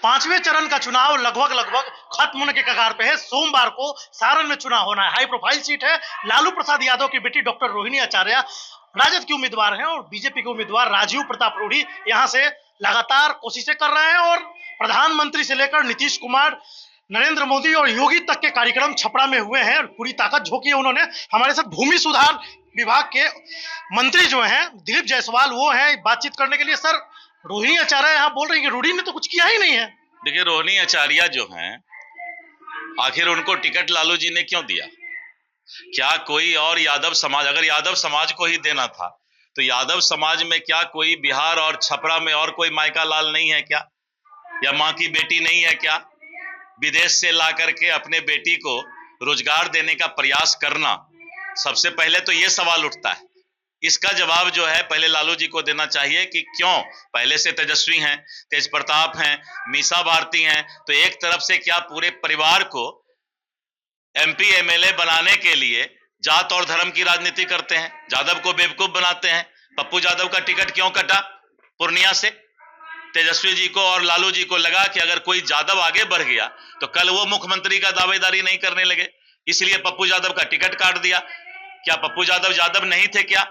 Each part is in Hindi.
पांचवें चरण का चुनाव लगभग लगभग खत्म होने के कगार पे है। सोमवार को सारण में चुनाव होना है। हाई प्रोफाइल सीट है। लालू प्रसाद यादव की बेटी डॉक्टर रोहिणी आचार्य राजद की उम्मीदवार हैं और बीजेपी के उम्मीदवार राजीव प्रताप रूढ़ी यहां से लगातार कोशिशें कर रहे हैं और प्रधानमंत्री से लेकर नीतीश कुमार, नरेंद्र मोदी और योगी तक के कार्यक्रम छपरा में हुए हैं। पूरी ताकत झोंकी है उन्होंने। हमारे साथ भूमि सुधार विभाग के मंत्री जो हैं दिलीप जायसवाल, वो हैं बातचीत करने के लिए। सर, रोहिणी आचार्य यहाँ बोल रही है कि रूढ़ी ने तो कुछ किया ही नहीं है। देखिए, रोहिणी आचार्य जो हैं, आखिर उनको टिकट लालू जी ने क्यों दिया? क्या कोई और यादव समाज, अगर यादव समाज को ही देना था तो यादव समाज में क्या कोई बिहार और छपरा में और कोई मायका लाल नहीं है क्या? या माँ की बेटी नहीं है क्या? विदेश से ला करके अपने बेटी को रोजगार देने का प्रयास करना, सबसे पहले तो ये सवाल उठता है। इसका जवाब जो है पहले लालू जी को देना चाहिए कि क्यों। पहले से तेजस्वी हैं, तेज प्रताप हैं, मीसा भारती हैं, तो एक तरफ से क्या पूरे परिवार को एमपी एमएलए बनाने के लिए जात और धर्म की राजनीति करते हैं, यादव को बेवकूफ बनाते हैं। पप्पू यादव का टिकट क्यों कटा पूर्णिया से? तेजस्वी जी को और लालू जी को लगा कि अगर कोई यादव आगे बढ़ गया तो कल वो मुख्यमंत्री का दावेदारी नहीं करने लगे, इसलिए पप्पू यादव का टिकट काट दिया। क्या पप्पू यादव नहीं थे क्या?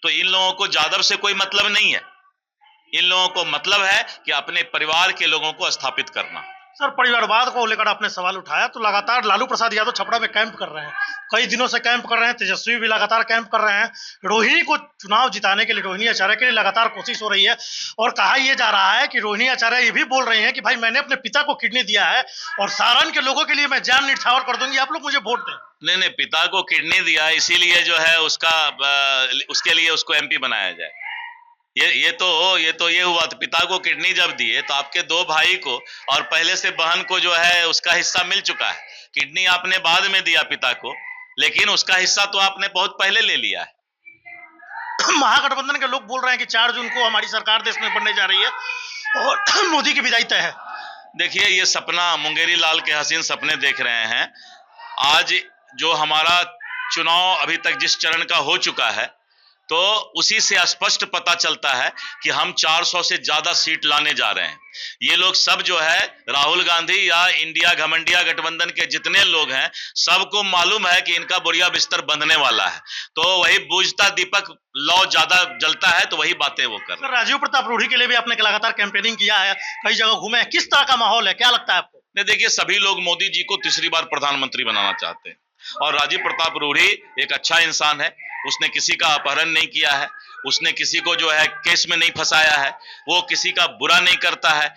तो इन लोगों को यादव से कोई मतलब नहीं है। इन लोगों को मतलब है कि अपने परिवार के लोगों को स्थापित करना। सर, परिवारवाद को लेकर आपने सवाल उठाया तो लगातार लालू प्रसाद यादव छपरा में कैंप कर रहे हैं। कई दिनों से कैंप कर रहे हैं। तेजस्वी भी लगातार कैंप कर रहे हैं। रोहिणी को चुनाव जिताने के लिए, रोहिणी आचार्य के लिए लगातार कोशिश हो रही है और कहा यह जा रहा है कि रोहिणी आचार्य ये भी बोल रही हैं कि भाई मैंने अपने पिता को किडनी दिया है और सारण के लोगों के लिए मैं जान न्यौछावर कर दूंगी, आप लोग मुझे वोट दें। नहीं, पिता को किडनी दिया इसीलिए जो है उसके लिए उसको एमपी बनाया जाए। ये हुआ। तो पिता को किडनी जब दिए तो आपके दो भाई को और पहले से बहन को जो है उसका हिस्सा मिल चुका है। किडनी आपने बाद में दिया पिता को, लेकिन उसका हिस्सा तो आपने बहुत पहले ले लिया है। महागठबंधन के लोग बोल रहे हैं कि 4 जून को हमारी सरकार देश में बनने जा रही है और मोदी की विदाई तय है। देखिए, ये सपना मुंगेरी लाल के हसीन सपने देख रहे हैं। आज जो हमारा चुनाव अभी तक जिस चरण का हो चुका है, तो उसी से स्पष्ट पता चलता है कि हम 400 से ज्यादा सीट लाने जा रहे हैं। ये लोग सब जो है राहुल गांधी या इंडिया घमंडिया गठबंधन के जितने लोग हैं, सबको मालूम है कि इनका बुढ़िया बिस्तर बंधने वाला है। तो वही बूझता दीपक लौ ज्यादा जलता है, तो वही बातें वो कर। राजीव प्रताप रूढ़ी के लिए भी आपने लगातार कैंपेनिंग किया है, कई जगह घूमे हैं, किस तरह का माहौल है, क्या लगता है आपको? नहीं, देखिए, सभी लोग मोदी जी को तीसरी बार प्रधानमंत्री बनाना चाहते हैं और राजीव प्रताप रूढ़ी एक अच्छा इंसान है। उसने किसी का अपहरण नहीं किया है, उसने किसी को जो है केस में नहीं फंसाया है, वो किसी का बुरा नहीं करता है।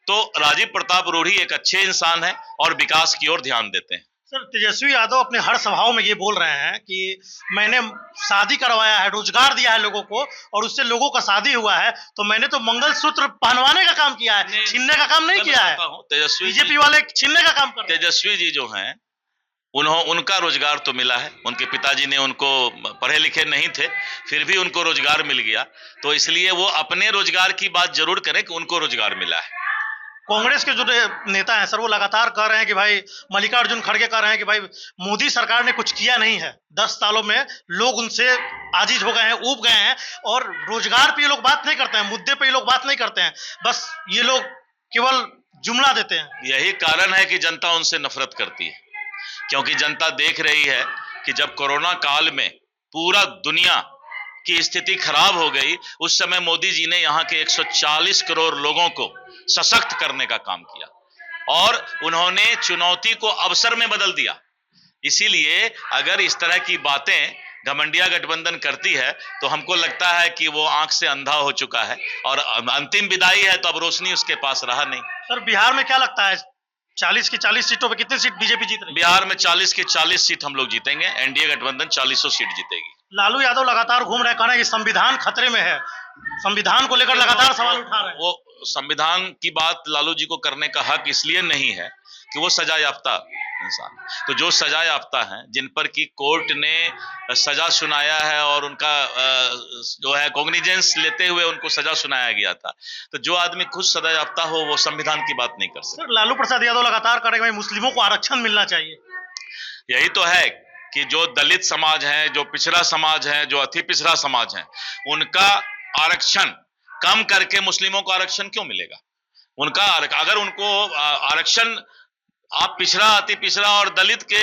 तो राजीव प्रताप रूढ़ी एक अच्छे इंसान है और विकास की ओर ध्यान देते हैं। सर, तेजस्वी यादव अपने हर सभाओं में ये बोल रहे हैं कि मैंने शादी करवाया है, रोजगार दिया है लोगों को और उससे लोगों का शादी हुआ है, तो मैंने तो मंगलसूत्र पहनवाने का काम किया है, छीनने का काम नहीं किया है। तेजस्वी बीजेपी वाले छीनने का काम कर रहे हैं। तेजस्वी जी जो हैं, उनका रोजगार तो मिला है। उनके पिताजी ने उनको, पढ़े लिखे नहीं थे फिर भी उनको रोजगार मिल गया, तो इसलिए वो अपने रोजगार की बात जरूर करें कि उनको रोजगार मिला है। कांग्रेस के जो नेता हैं सर, वो लगातार कह रहे हैं कि भाई, मल्लिकार्जुन खड़गे कह रहे हैं कि भाई मोदी सरकार ने कुछ किया नहीं है। 10 सालों में लोग उनसे आजिज हो गए हैं, ऊब गए हैं और रोजगार पे ये लोग बात नहीं करते हैं, मुद्दे पे ये लोग बात नहीं करते हैं, बस ये लोग केवल जुमला देते हैं। यही कारण है कि जनता उनसे नफरत करती है, क्योंकि जनता देख रही है कि जब कोरोना काल में पूरा दुनिया की स्थिति खराब हो गई, उस समय मोदी जी ने यहाँ के 140 करोड़ लोगों को सशक्त करने का काम किया और उन्होंने चुनौती को अवसर में बदल दिया। इसीलिए अगर इस तरह की बातें घमंडिया गठबंधन करती है तो हमको लगता है कि वो आंख से अंधा हो चुका है और अंतिम विदाई है, तो अब रोशनी उसके पास रहा नहीं। सर, बिहार में क्या लगता है, 40 की 40 सीटों पे कितनी सीट बीजेपी जीत रही है? बिहार में 40 की 40 सीट हम लोग जीतेंगे। एनडीए गठबंधन 40 सीट जीतेगी। लालू यादव लगातार घूम रहे, कह रहे हैं कि संविधान खतरे में है, संविधान को लेकर लगातार सवाल उठा रहे हैं। वो संविधान की बात लालू जी को करने का हक इसलिए नहीं है कि वो सजा याफ्ता इंसान, तो जो सजा याफ्ता हैं, जिन पर की कोर्ट ने सजा सुनाया है और उनका जो है कॉग्निजेंस लेते हुए उनको सजा सुनाया गया था, तो जो आदमी खुद सजा याफ्ता हो वो संविधान की बात नहीं कर सकता। सर, लालू प्रसाद यादव लगातार कह रहे हैं मुस्लिमों को आरक्षण मिलना चाहिए। यही तो है कि जो दलित समाज है, जो पिछड़ा समाज है, जो अति पिछड़ा समाज है, उनका आरक्षण कम करके मुस्लिमों को आरक्षण क्यों मिलेगा? उनका अगर उनको आरक्षण, आप पिछड़ा, अति पिछड़ा और दलित के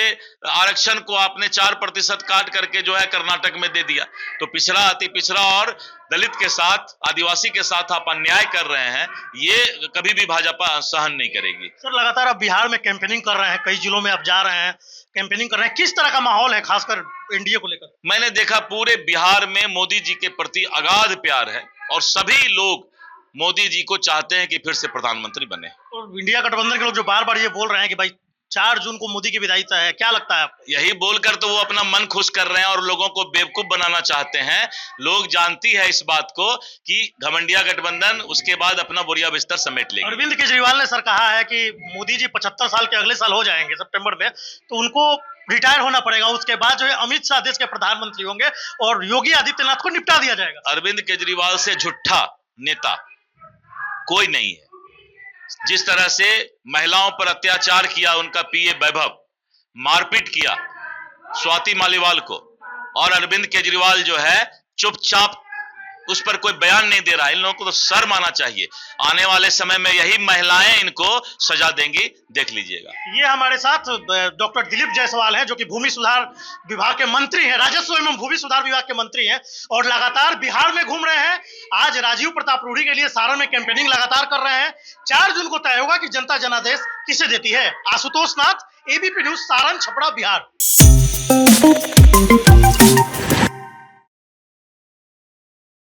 आरक्षण को आपने 4% काट करके जो है कर्नाटक में दे दिया, तो पिछड़ा, अति पिछड़ा और दलित के साथ, आदिवासी के साथ आप अन्याय कर रहे हैं, ये कभी भी भाजपा सहन नहीं करेगी। सर लगातार आप बिहार में कैंपेनिंग कर रहे हैं, कई जिलों में आप जा रहे हैं, कैंपेनिंग कर रहे हैं, किस तरह का माहौल है खासकर एनडीए को लेकर? मैंने देखा पूरे बिहार में मोदी जी के प्रति अगाध प्यार है और सभी लोग मोदी जी को चाहते हैं कि फिर से प्रधानमंत्री बने। और इंडिया गठबंधन के लोग जो बार बार ये बोल रहे हैं कि भाई 4 जून को मोदी की विदाई तय है, क्या लगता है आपको? यही बोलकर तो वो अपना मन खुश कर रहे हैं और लोगों को बेवकूफ बनाना चाहते हैं। लोग जानती है इस बात को कि घमंडिया गठबंधन उसके बाद अपना बोरिया बिस्तर समेट लेगी। अरविंद केजरीवाल ने सर कहा है कि मोदी जी 75 साल के अगले साल हो जाएंगे सितंबर में, तो उनको रिटायर होना पड़ेगा, उसके बाद जो है अमित शाह देश के प्रधानमंत्री होंगे और योगी आदित्यनाथ को निपटा दिया जाएगा। अरविंद केजरीवाल से झूठा नेता कोई नहीं है। जिस तरह से महिलाओं पर अत्याचार किया उनका पीए वैभव, मारपीट किया स्वाति मालीवाल को, और अरविंद केजरीवाल जो है चुपचाप उस पर कोई बयान नहीं दे रहा है। इन लोगों को तो शर्म आना चाहिए। आने वाले समय में यही महिलाएं इनको सजा देंगी, देख लीजिएगा। ये हमारे साथ डॉक्टर दिलीप जायसवाल हैं, जो कि भूमि सुधार विभाग के मंत्री हैं, राजस्व एवं भूमि सुधार विभाग के मंत्री हैं और लगातार बिहार में घूम रहे हैं। आज राजीव प्रताप रूढ़ी के लिए सारण में कैंपेनिंग लगातार कर रहे हैं। 4 जून को तय होगा कि जनता जनादेश किसे देती है। आशुतोष नाथ, एबीपी न्यूज, सारण, छपरा, बिहार।